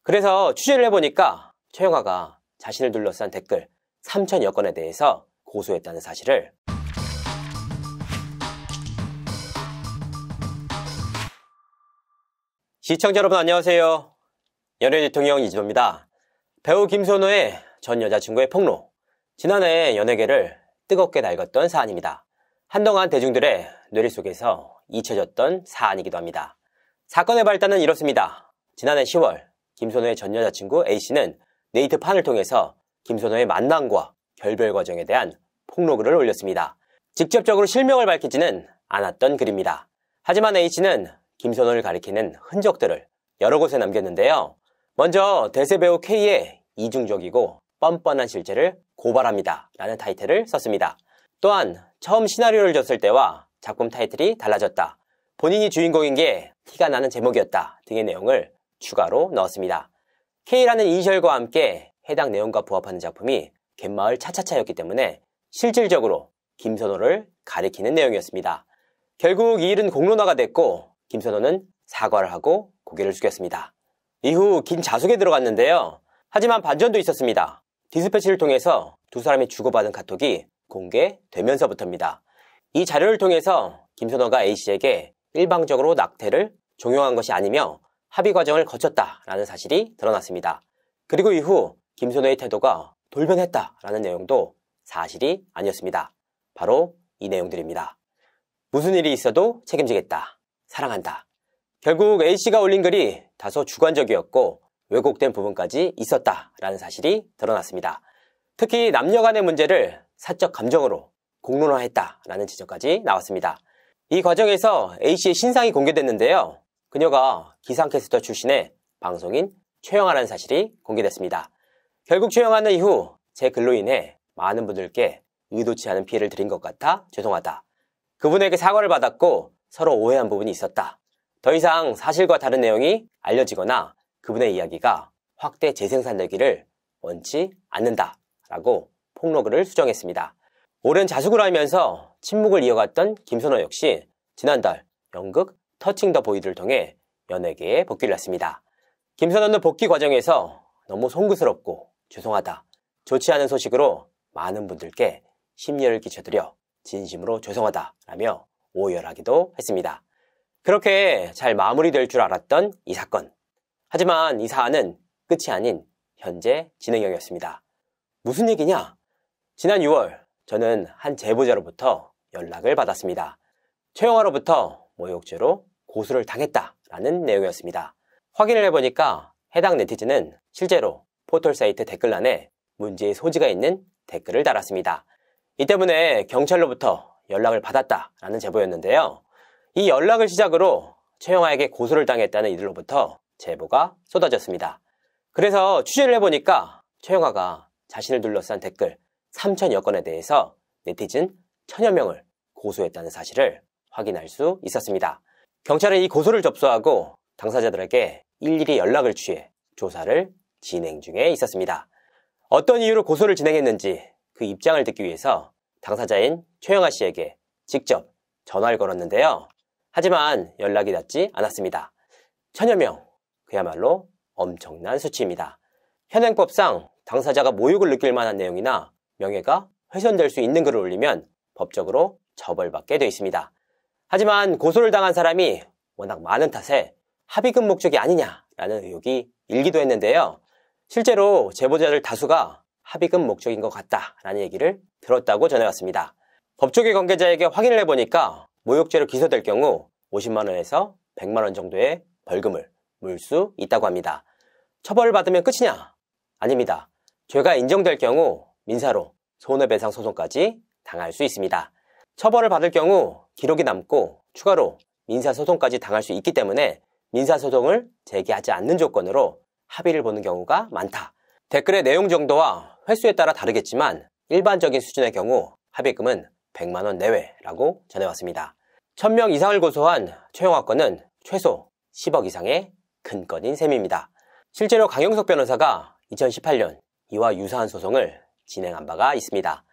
그래서 취재를 해보니까 최영아가 자신을 둘러싼 댓글 3,000여 건에 대해서 고소했다는 사실을 시청자 여러분 안녕하세요. 연예인 대통령 이진호입니다. 배우 김선호의 전 여자친구의 폭로, 지난해 연예계를 뜨겁게 달궜던 사안입니다. 한동안 대중들의 뇌리 속에서 잊혀졌던 사안이기도 합니다. 사건의 발단은 이렇습니다. 지난해 10월 김선호의 전 여자친구 A씨는 네이트판을 통해서 김선호의 만남과 결별 과정에 대한 폭로글을 올렸습니다. 직접적으로 실명을 밝히지는 않았던 글입니다. 하지만 A씨는 김선호를 가리키는 흔적들을 여러 곳에 남겼는데요. 먼저 대세배우 K의 이중적이고 뻔뻔한 실체를 고발합니다 라는 타이틀을 썼습니다. 또한 처음 시나리오를 줬을 때와 작품 타이틀이 달라졌다, 본인이 주인공인 게 티가 나는 제목이었다 등의 내용을 추가로 넣었습니다. K라는 이니셜과 함께 해당 내용과 부합하는 작품이 갯마을 차차차였기 때문에 실질적으로 김선호를 가리키는 내용이었습니다. 결국 이 일은 공론화가 됐고 김선호는 사과를 하고 고개를 숙였습니다. 이후 긴 자숙에 들어갔는데요. 하지만 반전도 있었습니다. 디스패치를 통해서 두 사람이 주고받은 카톡이 공개되면서부터입니다. 이 자료를 통해서 김선호가 A씨에게 일방적으로 낙태를 종용한 것이 아니며 합의 과정을 거쳤다라는 사실이 드러났습니다. 그리고 이후 김선호의 태도가 돌변했다라는 내용도 사실이 아니었습니다. 바로 이 내용들입니다. 무슨 일이 있어도 책임지겠다, 사랑한다. 결국 A씨가 올린 글이 다소 주관적이었고 왜곡된 부분까지 있었다라는 사실이 드러났습니다. 특히 남녀 간의 문제를 사적 감정으로 공론화했다라는 지적까지 나왔습니다. 이 과정에서 A씨의 신상이 공개됐는데요. 그녀가 기상캐스터 출신의 방송인 최영아라는 사실이 공개됐습니다. 결국 최영아는 이후 제 글로 인해 많은 분들께 의도치 않은 피해를 드린 것 같아 죄송하다, 그분에게 사과를 받았고 서로 오해한 부분이 있었다, 더 이상 사실과 다른 내용이 알려지거나 그분의 이야기가 확대 재생산되기를 원치 않는다 라고 폭로글을 수정했습니다. 오랜 자숙을 하면서 침묵을 이어갔던 김선호 역시 지난달 연극 터칭 더 보이드를 통해 연예계에 복귀를 했습니다. 김선호는 복귀 과정에서 너무 송구스럽고 죄송하다, 좋지 않은 소식으로 많은 분들께 심려를 끼쳐드려 진심으로 죄송하다 라며 오열하기도 했습니다. 그렇게 잘 마무리될 줄 알았던 이 사건. 하지만 이 사안은 끝이 아닌 현재 진행형이었습니다. 무슨 얘기냐? 지난 6월 저는 한 제보자로부터 연락을 받았습니다. 최영아로부터 모욕죄로 고소를 당했다라는 내용이었습니다. 확인을 해보니까 해당 네티즌은 실제로 포털사이트 댓글란에 문제의 소지가 있는 댓글을 달았습니다. 이 때문에 경찰로부터 연락을 받았다라는 제보였는데요. 이 연락을 시작으로 최영아에게 고소를 당했다는 이들로부터 제보가 쏟아졌습니다. 그래서 취재를 해보니까 최영아가 자신을 둘러싼 댓글 3,000여 건에 대해서 네티즌 1,000여 명을 고소했다는 사실을 확인할 수 있었습니다. 경찰은 이 고소를 접수하고 당사자들에게 일일이 연락을 취해 조사를 진행 중에 있었습니다. 어떤 이유로 고소를 진행했는지 그 입장을 듣기 위해서 당사자인 최영아 씨에게 직접 전화를 걸었는데요. 하지만 연락이 닿지 않았습니다. 1,000여 명, 그야말로 엄청난 수치입니다. 현행법상 당사자가 모욕을 느낄 만한 내용이나 명예가 훼손될 수 있는 글을 올리면 법적으로 처벌받게 되어 있습니다. 하지만 고소를 당한 사람이 워낙 많은 탓에 합의금 목적이 아니냐라는 의혹이 일기도 했는데요. 실제로 제보자들 다수가 합의금 목적인 것 같다라는 얘기를 들었다고 전해왔습니다. 법조계 관계자에게 확인을 해보니까 모욕죄로 기소될 경우 50만 원에서 100만 원 정도의 벌금을 물 수 있다고 합니다. 처벌을 받으면 끝이냐? 아닙니다. 죄가 인정될 경우 민사로 손해배상 소송까지 당할 수 있습니다. 처벌을 받을 경우 기록이 남고 추가로 민사소송까지 당할 수 있기 때문에 민사소송을 제기하지 않는 조건으로 합의를 보는 경우가 많다. 댓글의 내용 정도와 횟수에 따라 다르겠지만 일반적인 수준의 경우 합의금은 100만 원 내외라고 전해왔습니다. 1,000명 이상을 고소한 최영아 건은 최소 10억 이상의 큰 건인 셈입니다. 실제로 강용석 변호사가 2018년 이와 유사한 소송을 진행한 바가 있습니다.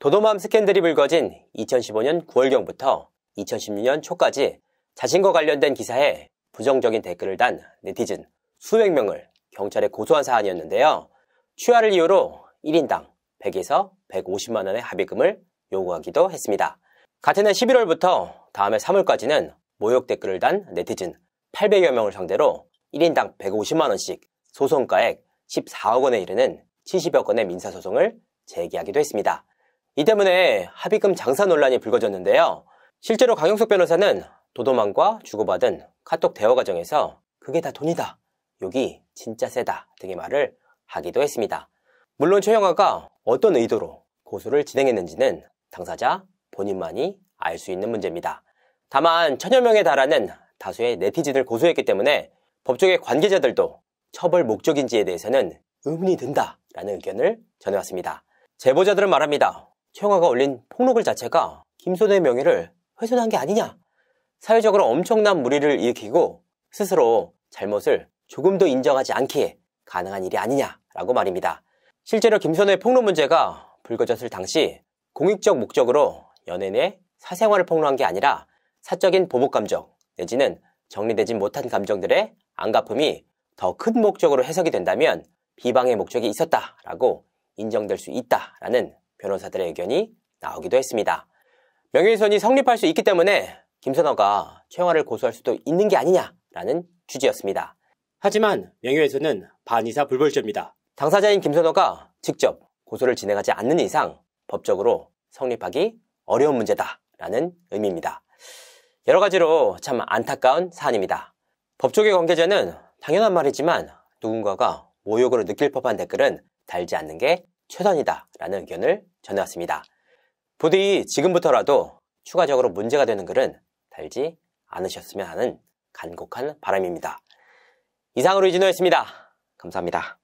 도도맘 스캔들이 불거진 2015년 9월경부터 2016년 초까지 자신과 관련된 기사에 부정적인 댓글을 단 네티즌 수백 명을 경찰에 고소한 사안이었는데요. 취하를 이유로 1인당 100에서 150만 원의 합의금을 요구하기도 했습니다. 같은 해 11월부터 다음해 3월까지는 모욕 댓글을 단 네티즌 800여 명을 상대로 1인당 150만 원씩 소송가액 14억 원에 이르는 70여 건의 민사소송을 제기하기도 했습니다. 이 때문에 합의금 장사 논란이 불거졌는데요. 실제로 강용석 변호사는 도도만과 주고받은 카톡 대화 과정에서 그게 다 돈이다, 욕이 진짜 세다 등의 말을 하기도 했습니다. 물론 최영아가 어떤 의도로 고소를 진행했는지는 당사자 본인만이 알 수 있는 문제입니다. 다만 1000여 명에 달하는 다수의 네티즌을 고소했기 때문에 법조계 관계자들도 처벌 목적인지에 대해서는 의문이 든다라는 의견을 전해왔습니다. 제보자들은 말합니다. 최영아가 올린 폭로글 자체가 김선호의 명예를 훼손한 게 아니냐, 사회적으로 엄청난 물의를 일으키고 스스로 잘못을 조금도 인정하지 않기에 가능한 일이 아니냐라고 말입니다. 실제로 김선호의 폭로 문제가 불거졌을 당시 공익적 목적으로 연예인의 사생활을 폭로한 게 아니라 사적인 보복감정 내지는 정리되지 못한 감정들의 안갚음이 더 큰 목적으로 해석이 된다면 비방의 목적이 있었다라고 인정될 수 있다라는 변호사들의 의견이 나오기도 했습니다. 명예훼손이 성립할 수 있기 때문에 김선호가 최영아를 고소할 수도 있는 게 아니냐라는 취지였습니다. 하지만 명예훼손은 반의사 불벌죄입니다. 당사자인 김선호가 직접 고소를 진행하지 않는 이상 법적으로 성립하기 어려운 문제다라는 의미입니다. 여러 가지로 참 안타까운 사안입니다. 법조계 관계자는 당연한 말이지만 누군가가 모욕으로 느낄 법한 댓글은 달지 않는 게 최선이다라는 의견을 전해왔습니다. 부디 지금부터라도 추가적으로 문제가 되는 글은 달지 않으셨으면 하는 간곡한 바람입니다. 이상으로 이진호였습니다. 감사합니다.